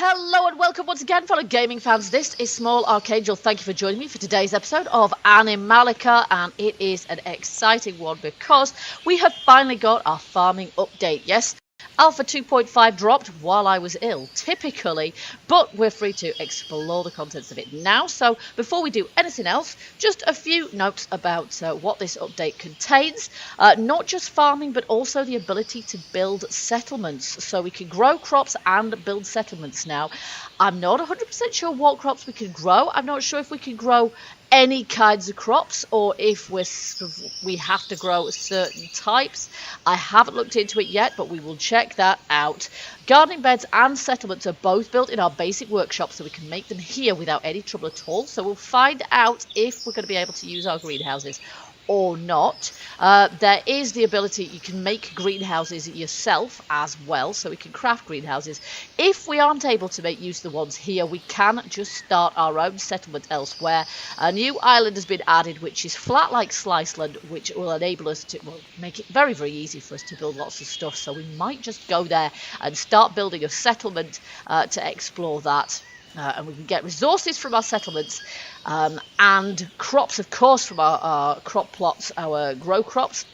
Hello and welcome once again, fellow gaming fans. This is Small Archangel. Thank you for joining me for today's episode of Animallica, and it is an exciting one because we have finally got our farming update. Yes, Alpha 2.5 dropped while I was ill, typically, but we're free to explore the contents of it now. So before we do anything else, just a few notes about what this update contains. Not just farming, but also the ability to build settlements. So we can grow crops and build settlements now. I'm not 100% sure what crops we can grow. I'm not sure if we can grow any kinds of crops or if we have to grow certain types. I haven't looked into it yet, but we will check that out. Gardening beds and settlements are both built in our basic workshop, so we can make them here without any trouble at all. So we'll find out if we're going to be able to use our greenhouses or not. There is the ability you can make greenhouses yourself as well, so we can craft greenhouses. If we aren't able to make use of the ones here, we can just start our own settlement elsewhere. A new island has been added, which is flat like Sliceland, which will enable us to make it very, very easy for us to build lots of stuff. So we might just go there and start building a settlement to explore that. And we can get resources from our settlements and crops, of course, from our crop plots, our grow crops,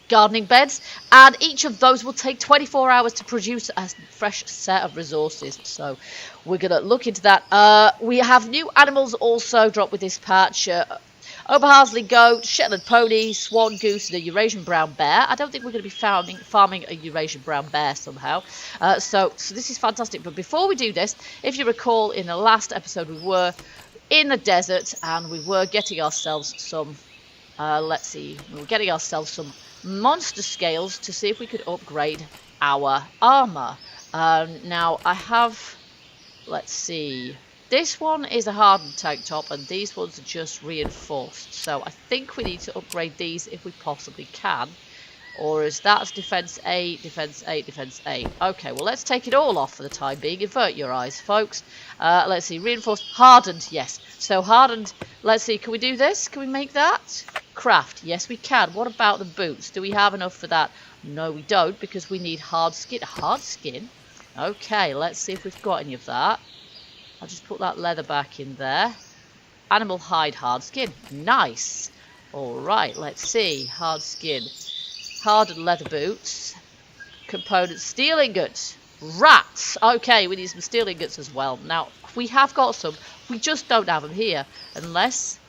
gardening beds, and each of those will take 24 hours to produce a fresh set of resources. So we're going to look into that. We have new animals also dropped with this patch. Oberhausley goat, Shetland pony, swan goose, and a Eurasian brown bear. I don't think we're going to be farming a Eurasian brown bear somehow. So this is fantastic. But before we do this, if you recall, in the last episode we were in the desert and we were getting ourselves some, we were getting ourselves some monster scales to see if we could upgrade our armor. Now I have, let's see. This one is a hardened tank top, and these ones are just reinforced. So I think we need to upgrade these if we possibly can. Or is that defense 8, defense 8, defense 8? Okay, well, let's take it all off for the time being. Avert your eyes, folks. Let's see, reinforced, hardened, yes. So hardened, let's see, can we do this? Can we make that? Craft, yes, we can. What about the boots? Do we have enough for that? No, we don't, because we need hard skin. Hard skin? Okay, let's see if we've got any of that. I'll just put that leather back in there. Animal hide, hard skin. Nice. Alright, let's see. Hard skin. Hardened leather boots. Components. Steel ingots. Rats. Okay, we need some steel ingots as well. Now, we have got some. We just don't have them here. Unless...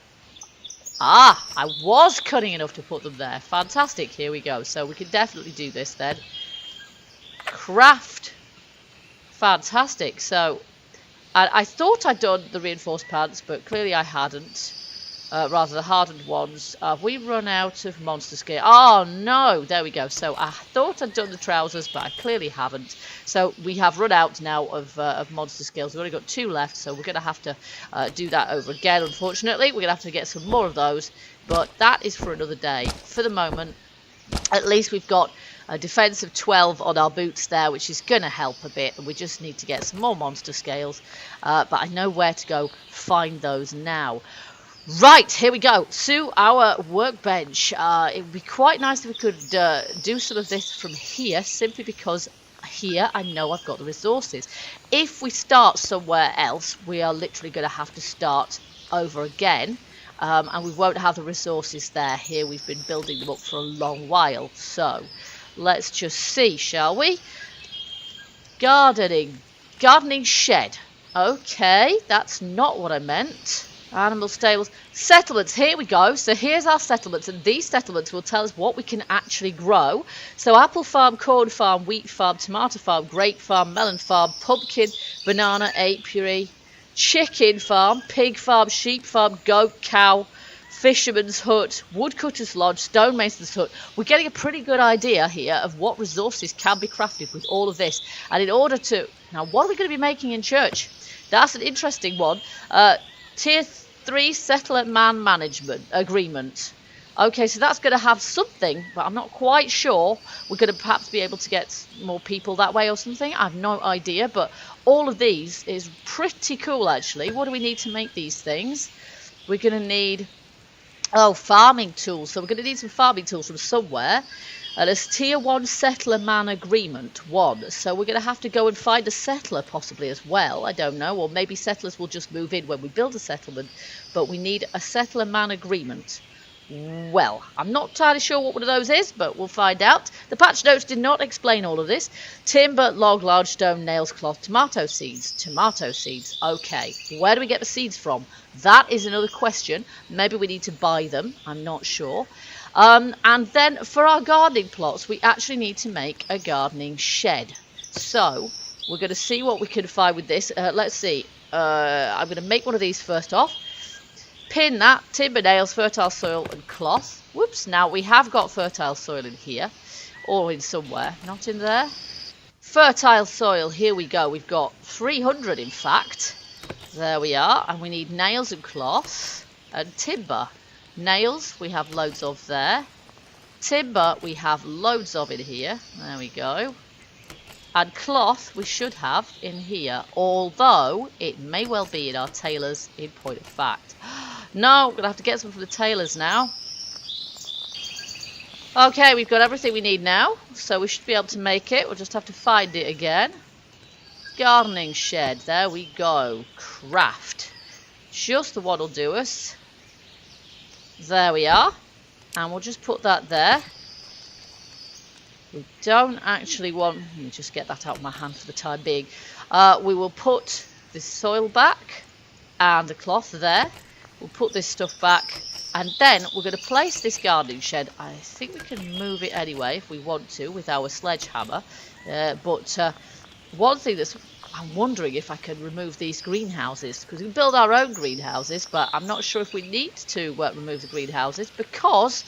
Ah, I was cunning enough to put them there. Fantastic. Here we go. So we can definitely do this then. Craft. Fantastic. So... I thought I'd done the reinforced pants, but clearly I hadn't. Rather, the hardened ones. Have we run out of monster scale? Oh, no! There we go. So I thought I'd done the trousers, but I clearly haven't. So we have run out now of monster scales. We've only got 2 left, so we're going to have to do that over again, unfortunately. We're going to have to get some more of those, but that is for another day. For the moment, at least we've got a defense of 12 on our boots there, which is going to help a bit. We just need to get some more monster scales. But I know where to go find those now. Right, here we go. To our workbench. It would be quite nice if we could do some of this from here, simply because here I know I've got the resources. If we start somewhere else, we are literally going to have to start over again. And we won't have the resources there. Here we've been building them up for a long while. So... let's just see, shall we? Gardening shed. Okay, that's not what I meant. Animal stables. Settlements, here we go. So here's our settlements, and these settlements will tell us what we can actually grow. So apple farm, corn farm, wheat farm, tomato farm, grape farm, melon farm, pumpkin, banana, apiary, chicken farm, pig farm, sheep farm, goat, cow, fisherman's hut, woodcutter's lodge, stonemason's hut. We're getting a pretty good idea here of what resources can be crafted with all of this. And in order to... Now, what are we going to be making in church? That's an interesting one. Tier 3 settler man management agreement. Okay, so that's going to have something, but I'm not quite sure. We're going to perhaps be able to get more people that way or something. I have no idea, but all of these is pretty cool, actually. What do we need to make these things? We're going to need... oh, farming tools. So we're going to need some farming tools from somewhere. There's tier 1 settler man agreement 1. So we're going to have to go and find a settler possibly as well. I don't know. Or maybe settlers will just move in when we build a settlement. But we need a settler man agreement. Well, I'm not entirely sure what one of those is, but we'll find out. The patch notes did not explain all of this. Timber, log, large stone, nails, cloth, tomato seeds. Tomato seeds. Okay. Where do we get the seeds from? That is another question. Maybe we need to buy them. I'm not sure. And then for our gardening plots, we actually need to make a gardening shed. So we're going to see what we can find with this. Let's see. I'm going to make one of these first off. Pin that, timber, nails, fertile soil and cloth. Whoops, now we have got fertile soil in here. Or in somewhere, not in there. Fertile soil, here we go. We've got 300 in fact. There we are. And we need nails and cloth and timber. Nails, we have loads of there. Timber, we have loads of in here. There we go. And cloth, we should have in here. Although, it may well be in our tailors in point of fact. No, we're going to have to get some from the tailors now. Okay, we've got everything we need now. So we should be able to make it. We'll just have to find it again. Gardening shed. There we go. Craft. Just the one will do us. There we are. And we'll just put that there. We don't actually want... Let me just get that out of my hand for the time being. We will put this soil back. And the cloth there. We'll put this stuff back. And then we're going to place this gardening shed. I think we can move it anyway if we want to with our sledgehammer. But one thing that's... I'm wondering if I can remove these greenhouses. Because we can build our own greenhouses. But I'm not sure if we need to remove the greenhouses. Because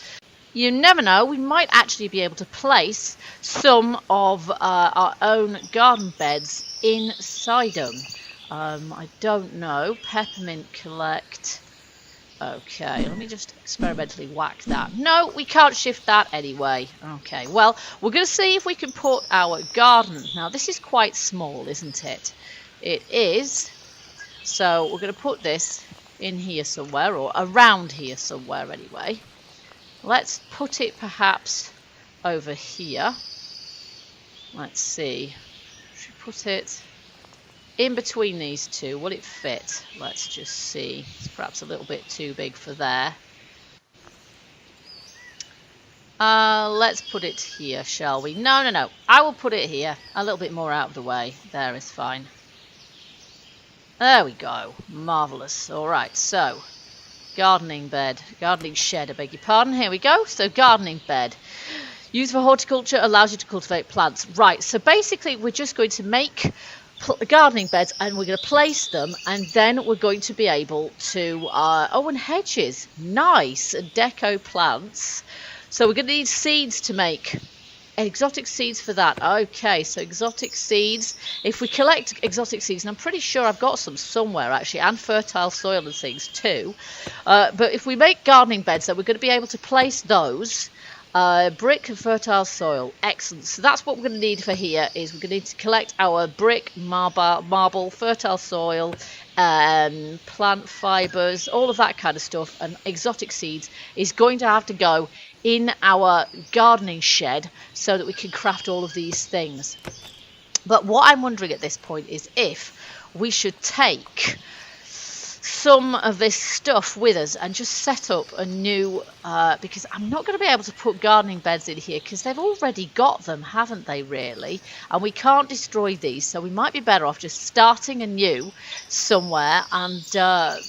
you never know. We might actually be able to place some of our own garden beds inside them. I don't know. Peppermint collect... Okay, let me just experimentally whack that. No, we can't shift that anyway. Okay, well, we're going to see if we can put our garden. Now, this is quite small, isn't it? It is. So we're going to put this in here somewhere, or around here somewhere anyway. Let's put it perhaps over here. Let's see. Should we put it... in between these two, will it fit? Let's just see. It's perhaps a little bit too big for there. Let's put it here, shall we? No. I will put it here. A little bit more out of the way. There is fine. There we go. Marvellous. Alright, so. Gardening bed. Gardening shed, I beg your pardon. Here we go. So, gardening bed. Used for horticulture, allows you to cultivate plants. Right, so basically we're just going to make... gardening beds, and we're going to place them, and then we're going to be able to and hedges, nice, and deco plants. So we're going to need seeds to make exotic seeds for that. Okay, so exotic seeds, if we collect exotic seeds, and I'm pretty sure I've got some somewhere actually, and fertile soil and things too, but if we make gardening beds, then we're going to be able to place those. Brick and fertile soil. Excellent. So that's what we're going to need for here. Is we're going to need to collect our brick, marble, fertile soil, plant fibres, all of that kind of stuff. And exotic seeds is going to have to go in our gardening shed so that we can craft all of these things. But what I'm wondering at this point is if we should take some of this stuff with us and just set up a new because I'm not going to be able to put gardening beds in here because they've already got them, haven't they, really? And we can't destroy these, so we might be better off just starting anew somewhere and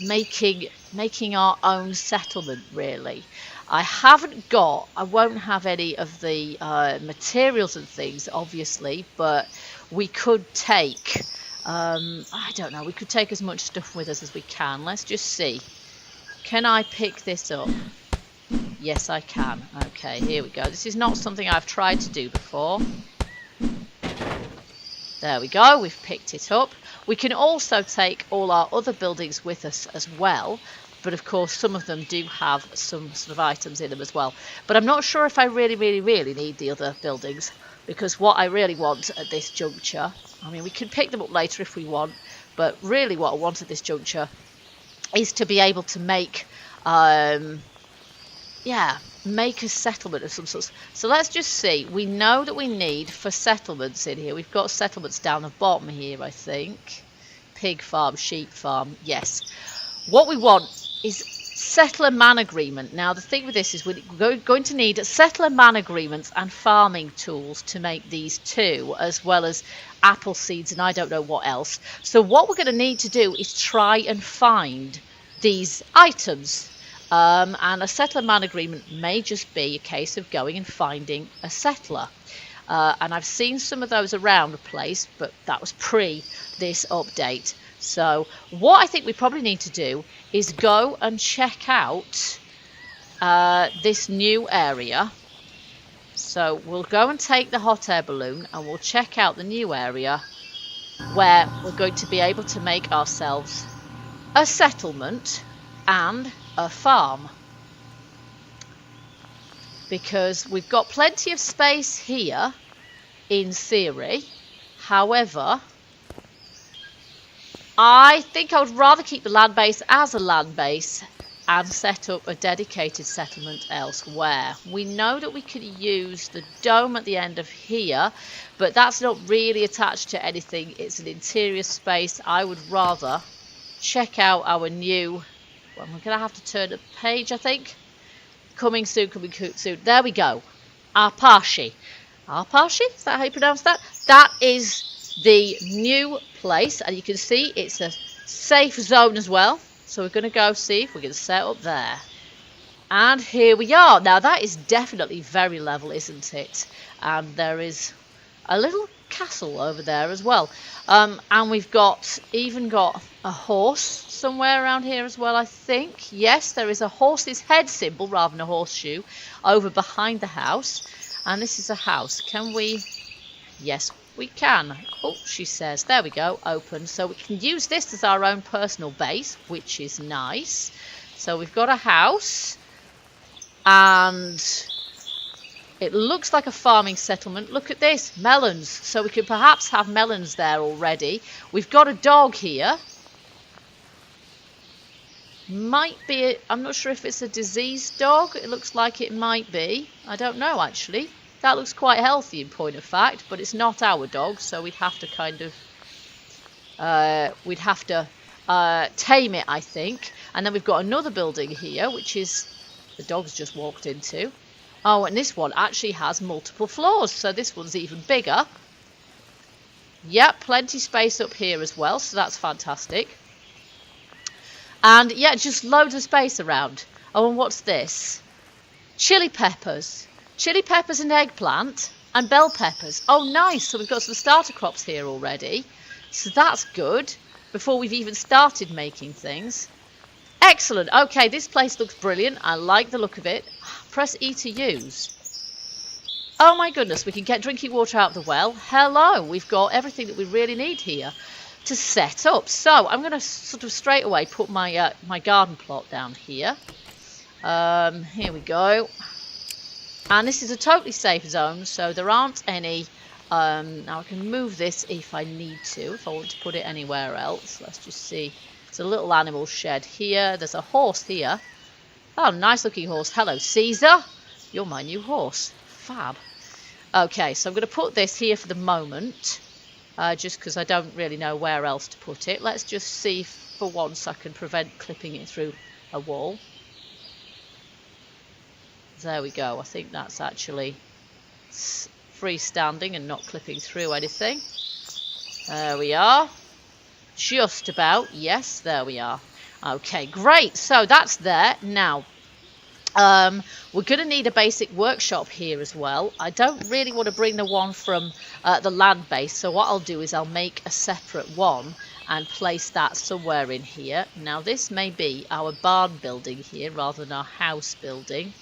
making our own settlement, really. I won't have any of the materials and things, obviously, but we could take I don't know, we could take as much stuff with us as we can. Let's just see. Can I pick this up? Yes, I can. Okay, here we go. This is not something I've tried to do before. There we go, we've picked it up. We can also take all our other buildings with us as well. But of course, some of them do have some sort of items in them as well. But I'm not sure if I really need the other buildings. Because what I really want at this juncture, I mean, we can pick them up later if we want, but really what I want at this juncture is to be able to make, make a settlement of some sort. So let's just see. We know that we need for settlements in here. We've got settlements down the bottom here, I think. Pig farm, sheep farm, yes. What we want is settler man agreement. Now the thing with this is we're going to need settler man agreements and farming tools to make these two, as well as apple seeds and I don't know what else. So what we're going to need to do is try and find these items. And a settler man agreement may just be a case of going and finding a settler. And I've seen some of those around the place, but that was pre this update. So what I think we probably need to do is go and check out this new area. So we'll go and take the hot air balloon and we'll check out the new area where we're going to be able to make ourselves a settlement and a farm, because we've got plenty of space here in theory. However, I think I would rather keep the land base as a land base and set up a dedicated settlement elsewhere. We know that we could use the dome at the end of here, but that's not really attached to anything. It's an interior space. I would rather check out our new... Well, we're going to have to turn the page, I think. Coming soon, coming soon. There we go. Arpashi. Arpashi? Is that how you pronounce that? That is the new place. And you can see it's a safe zone as well. So we're going to go see if we can set up there. And here we are. Now, that is definitely very level, isn't it? And there is a little castle over there as well. And we've even got a horse somewhere around here as well, I think. Yes, there is a horse's head symbol rather than a horseshoe over behind the house. And this is a house. Can we... Yes, we can. Oh, she says. There we go. Open. So we can use this as our own personal base, which is nice. So we've got a house. And it looks like a farming settlement. Look at this. Melons. So we could perhaps have melons there already. We've got a dog here. Might be... I'm not sure if it's a diseased dog. It looks like it might be. I don't know, actually. That looks quite healthy in point of fact, but it's not our dog, so we'd have to kind of... tame it, I think. And then we've got another building here, which is... The dog's just walked into. Oh, and this one actually has multiple floors, so this one's even bigger. Yep, plenty space up here as well, so that's fantastic. And yeah, just loads of space around. Oh, and what's this? Chili peppers. Chili peppers and eggplant and bell peppers. Oh, nice. So we've got some starter crops here already. So that's good before we've even started making things. Excellent. Okay, this place looks brilliant. I like the look of it. Press E to use. Oh my goodness, we can get drinking water out of the well. Hello, we've got everything that we really need here to set up. So I'm going to sort of straight away put my my garden plot down here. Here we go. And this is a totally safe zone, so there aren't any... now I can move this if I need to, if I want to put it anywhere else. Let's just see. There's a little animal shed here. There's a horse here. Oh, nice looking horse. Hello, Caesar. You're my new horse. Fab. Okay, so I'm going to put this here for the moment, just because I don't really know where else to put it. Let's just see if for once I can prevent clipping it through a wall. There we go. I think that's actually freestanding and not clipping through anything. There we are. Just about. Yes, there we are. Okay, great. So that's there. Now, we're going to need a basic workshop here as well. I don't really want to bring the one from the land base. So what I'll do is I'll make a separate one and place that somewhere in here. Now, this may be our barn building here rather than our house building.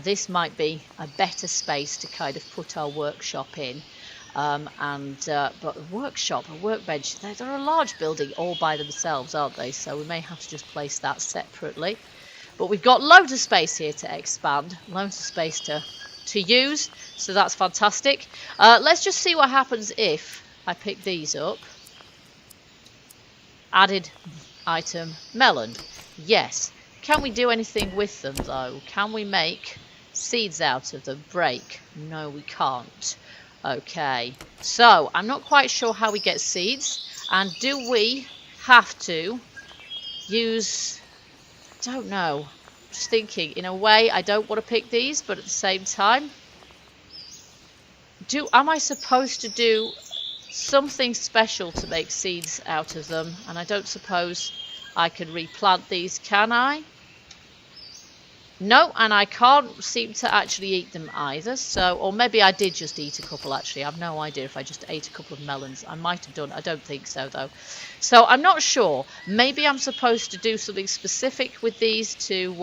This might be a better space to kind of put our workshop in. But a workshop, a workbench, they're a large building all by themselves, aren't they? So we may have to just place that separately. But we've got loads of space here to expand, loads of space to use, so that's fantastic. Let's just see what happens if I pick these up. Added item melon. Yes. Can we do anything with them though? Can we make seeds out of them. Break. No, we can't. Okay, so I'm not quite sure how we get seeds, and do we have to use, don't know, just thinking, in a way I don't want to pick these, but at the same time, am I supposed to do something special to make seeds out of them? And I don't suppose I can replant these, can I? No, and I can't seem to actually eat them either. So, or maybe I did just eat a couple actually. I have no idea if I just ate a couple of melons. I might have done. I don't think so though. So I'm not sure. Maybe I'm supposed to do something specific with these to,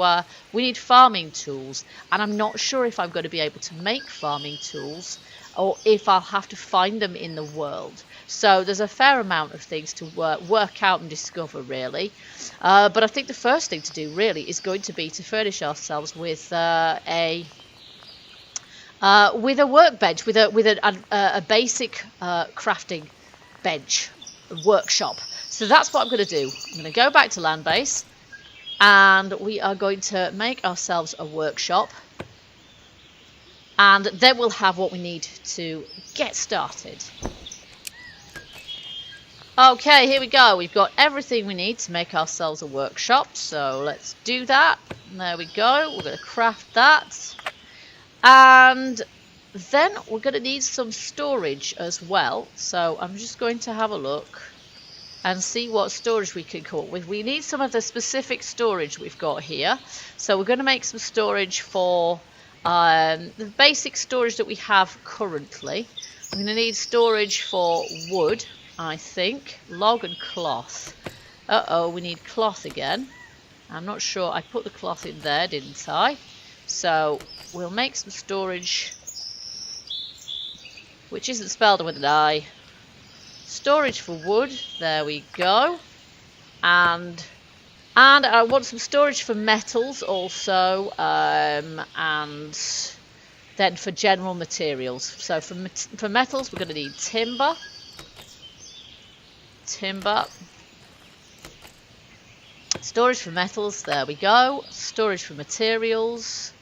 we need farming tools. And I'm not sure if I'm going to be able to make farming tools or if I'll have to find them in the world. So there's a fair amount of things to work out and discover, really. But I think the first thing to do, really, is going to be to furnish ourselves with a workbench, with a basic crafting bench, workshop. So that's what I'm going to do. I'm going to go back to land base, and we are going to make ourselves a workshop. And then we'll have what we need to get started. Okay, here we go. We've got everything we need to make ourselves a workshop. So let's do that. There we go. We're going to craft that. And then we're going to need some storage as well. So I'm just going to have a look and see what storage we can come up with. We need some of the specific storage we've got here. So we're going to make some storage for the basic storage that we have currently. We're going to need storage for wood, I think, log and cloth. We need cloth again. I'm not sure. I put the cloth in there, didn't I? So we'll make some storage, which isn't spelled with an I. Storage for wood. There we go. And I want some storage for metals also, and then for general materials. So for metals, we're going to need timber. Storage for metals, there we go. Storage for materials.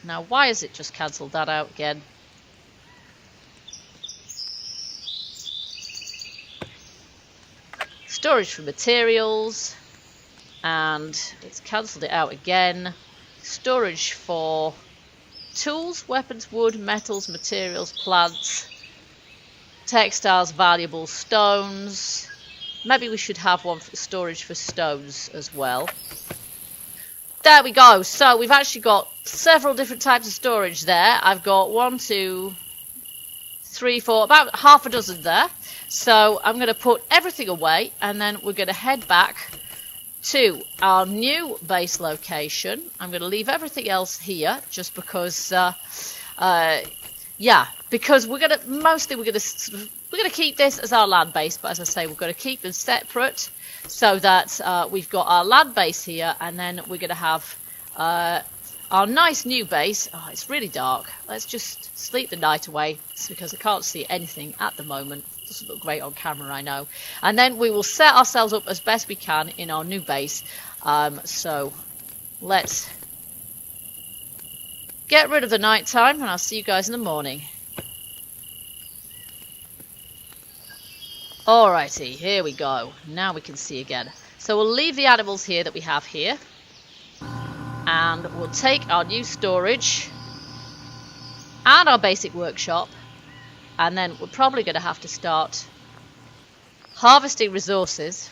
Now, why has it just cancelled that out again? Storage for materials, and it's cancelled it out again. Storage for tools, weapons, wood, metals, materials, plants, textiles, valuables, stones. Maybe we should have one for storage for stones as well. There we go. So we've actually got several different types of storage there. I've got 1, 2, 3, 4, about half a dozen there. So I'm going to put everything away, and then we're going to head back to our new base location. I'm going to leave everything else here just because, because we're going to keep this as our land base, but as I say, we're going to keep them separate so that we've got our land base here, and then we're going to have our nice new base. Oh, it's really dark. Let's just sleep the night away because I can't see anything at the moment. Doesn't look great on camera, I know. And then we will set ourselves up as best we can in our new base. So let's get rid of the night time, and I'll see you guys in the morning. Alrighty, here we go. Now we can see again. So we'll leave the animals here that we have here. And we'll take our new storage and our basic workshop. And then we're probably going to have to start harvesting resources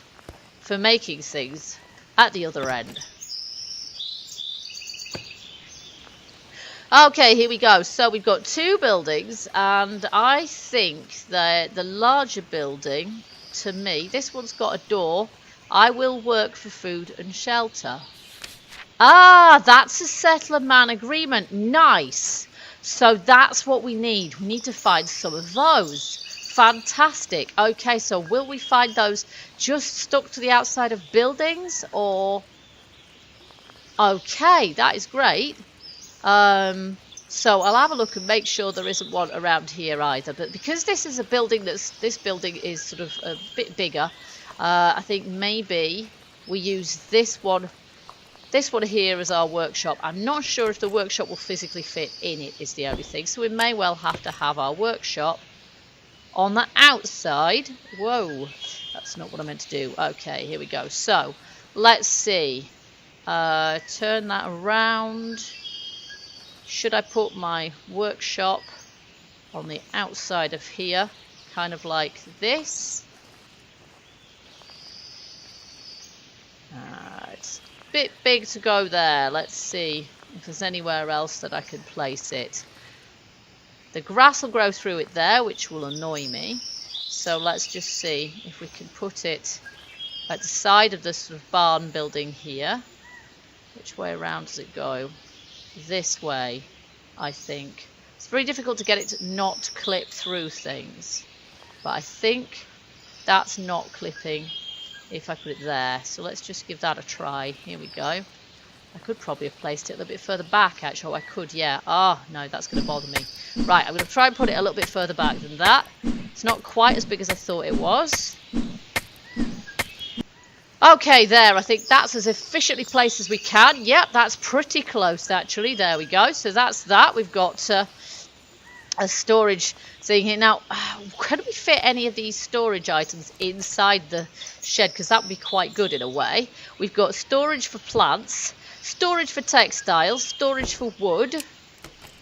for making things at the other end. Okay, here we go. So we've got 2 buildings, and I think that the larger building, to me, this one's got a door. I will work for food and shelter. Ah, that's a settler man agreement. Nice. So that's what we need. We need to find some of those. Fantastic. Okay, so will we find those just stuck to the outside of buildings, or... Okay, that is great. So I'll have a look and make sure there isn't one around here either. But because this is a building this building is sort of a bit bigger, I think maybe we use this one This one here is our workshop. I'm not sure if the workshop will physically fit in it is the only thing. So we may well have to have our workshop on the outside. Whoa, that's not what I meant to do. Okay, here we go. So let's see. Turn that around. Should I put my workshop on the outside of here, kind of like this? It's a bit big to go there. Let's see if there's anywhere else that I can place it. The grass will grow through it there, which will annoy me. So let's just see if we can put it at the side of this sort of barn building here. Which way around does it go? This way, I think. It's very difficult to get it to not clip through things. But I think that's not clipping if I put it there. So let's just give that a try. Here we go. I could probably have placed it a little bit further back, actually. Oh, I could, yeah. Ah, no, that's going to bother me. Right, I'm going to try and put it a little bit further back than that. It's not quite as big as I thought it was. Okay, there. I think that's as efficiently placed as we can. Yep, that's pretty close, actually. There we go. So that's that. We've got a storage thing here. Now, can we fit any of these storage items inside the shed? Because that would be quite good in a way. We've got storage for plants, storage for textiles, storage for wood.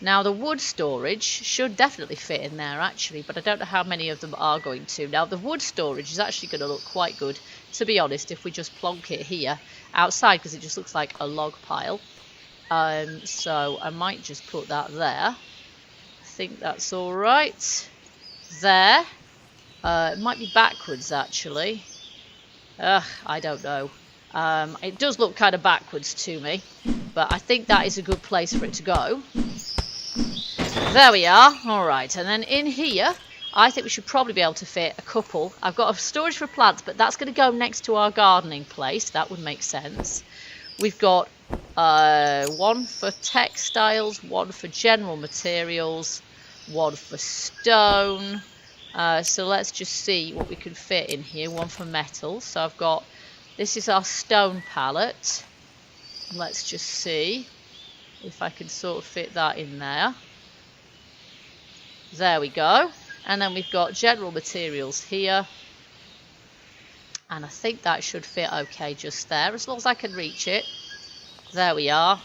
Now, the wood storage should definitely fit in there, actually, but I don't know how many of them are going to. Now, the wood storage is actually going to look quite good, to be honest, if we just plonk it here outside, because it just looks like a log pile. So I might just put that there. I think that's all right. There. It might be backwards, actually. I don't know. It does look kind of backwards to me, but I think that is a good place for it to go. There we are. All right, and then in here, I think we should probably be able to fit a couple. I've got a storage for plants, but that's going to go next to our gardening place. That would make sense. We've got one for textiles, one for general materials, one for stone. So let's just see what we can fit in here. One for metal. So I've got, this is our stone pallet. Let's just see if I can sort of fit that in there. There we go. And then we've got general materials here. And I think that should fit okay just there, as long as I can reach it. There we are.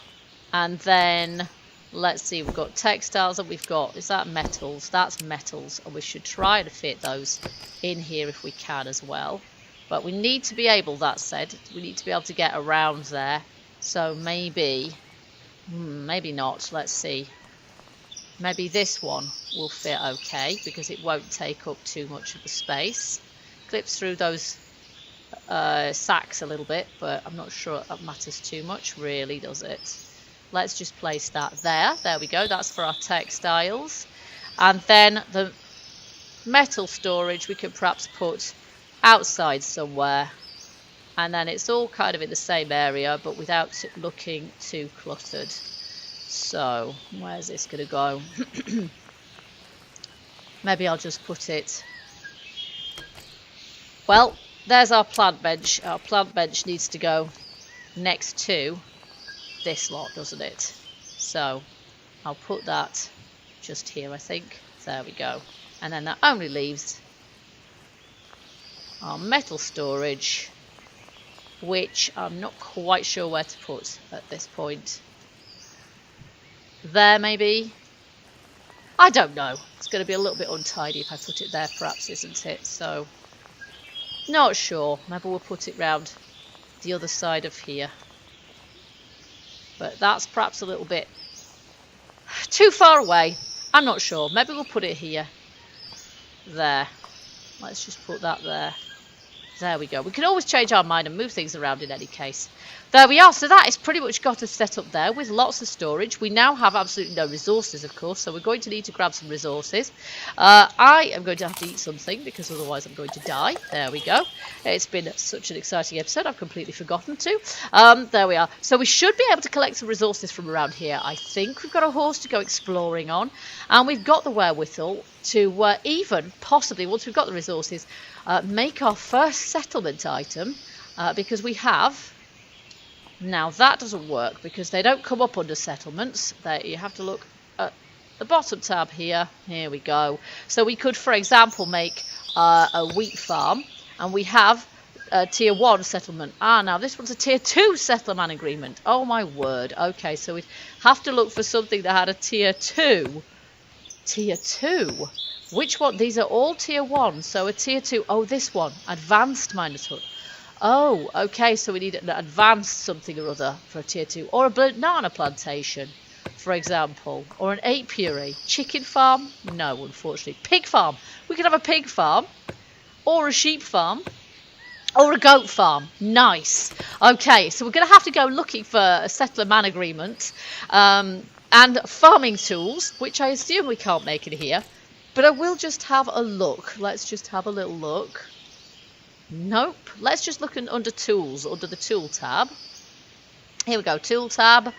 And then, let's see, we've got textiles and we've got, is that metals? That's metals. And we should try to fit those in here if we can as well. But we need to be able, that said, we need to be able to get around there. So maybe, maybe not. Let's see. Maybe this one will fit okay because it won't take up too much of the space. Clips through those sacks a little bit, but I'm not sure that matters too much, really, does it? Let's just place that there. There we go. That's for our textiles. And then the metal storage we could perhaps put outside somewhere. And then it's all kind of in the same area, but without it looking too cluttered. So, where's this going to go? Maybe I'll just put it... Well, there's our plant bench. Our plant bench needs to go next to this lot, doesn't it? So, I'll put that just here, I think. There we go. And then that only leaves our metal storage, which I'm not quite sure where to put at this point. There, maybe? I don't know. It's going to be a little bit untidy if I put it there, perhaps, isn't it? So, not sure. Maybe we'll put it round the other side of here. But that's perhaps a little bit too far away. I'm not sure. Maybe we'll put it here. There. Let's just put that there. There we go. We can always change our mind and move things around in any case. There we are. So that is pretty much got us set up there with lots of storage. We now have absolutely no resources, of course, so we're going to need to grab some resources. I am going to have to eat something because otherwise I'm going to die. There we go. It's been such an exciting episode. I've completely forgotten to. There we are. So we should be able to collect some resources from around here. I think we've got a horse to go exploring on, and we've got the wherewithal to even, possibly, once we've got the resources, make our first settlement item, because we have Now that doesn't work because they don't come up under settlements. You have to look at the bottom tab here. Here we go. So we could, for example, make a wheat farm, and we have a tier 1 settlement. Now this one's a tier 2 settlement agreement. Oh my word. Okay, so we'd have to look for something that had a tier 2. Tier 2? Which one? These are all tier 1. So a tier 2. Oh, this one. Advanced minus hood. Oh, okay, so we need an advanced something or other for a tier 2. Or a banana plantation, for example. Or an apiary. Chicken farm? No, unfortunately. Pig farm. We could have a pig farm. Or a sheep farm. Or a goat farm. Nice. Okay, so we're going to have to go looking for a settler man agreement. And farming tools, which I assume we can't make in here. But I will just have a look. Let's just have a little look. Nope. Let's just look under tools, under the tool tab. Here we go, tool tab.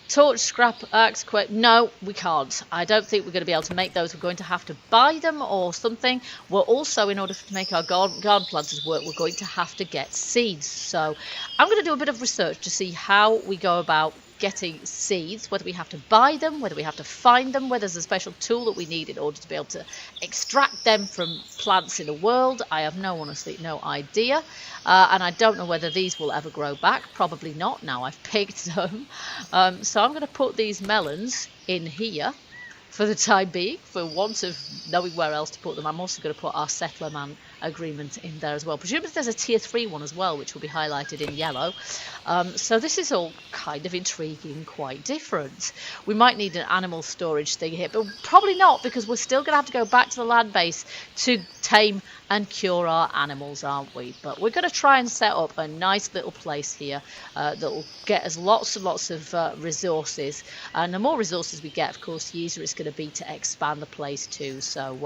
Torch, scrap, axe, no, we can't. I don't think we're going to be able to make those. We're going to have to buy them or something. We're also, in order to make our garden planters work, we're going to have to get seeds. So I'm going to do a bit of research to see how we go about getting seeds, whether we have to buy them, whether we have to find them, whether there's a special tool that we need in order to be able to extract them from plants in the world. I have honestly no idea. And I don't know whether these will ever grow back. Probably not, now I've picked them. So I'm going to put these melons in here for the time being, for want of knowing where else to put them. I'm also going to put our settler man agreement in there as well. Presumably there's a tier 3 one as well, which will be highlighted in yellow. So this is all kind of intriguing, quite different. We might need an animal storage thing here, but probably not, because we're still going to have to go back to the land base to tame and cure our animals, aren't we? But we're going to try and set up a nice little place here that will get us lots and lots of resources. And the more resources we get, of course, the easier it's going to be to expand the place too. So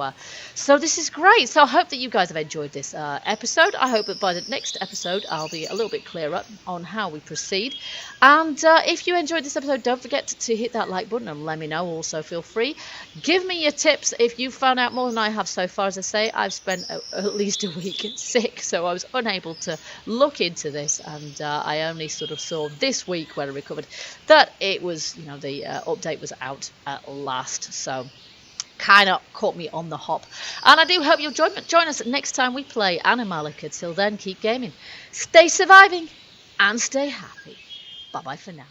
this is great. So I hope that you guys have enjoyed this episode. I hope that by the next episode I'll be a little bit clearer on how we proceed. And if you enjoyed this episode, don't forget to hit that like button and let me know. Also, feel free. Give me your tips if you found out more than I have so far. As I say, I've spent at least a week sick, so I was unable to look into this, and I only sort of saw this week when I recovered that it was, the update was out at last. So kind of caught me on the hop. And I do hope you'll join us next time we play Animallica. Till then, keep gaming, stay surviving, and stay happy. Bye bye for now.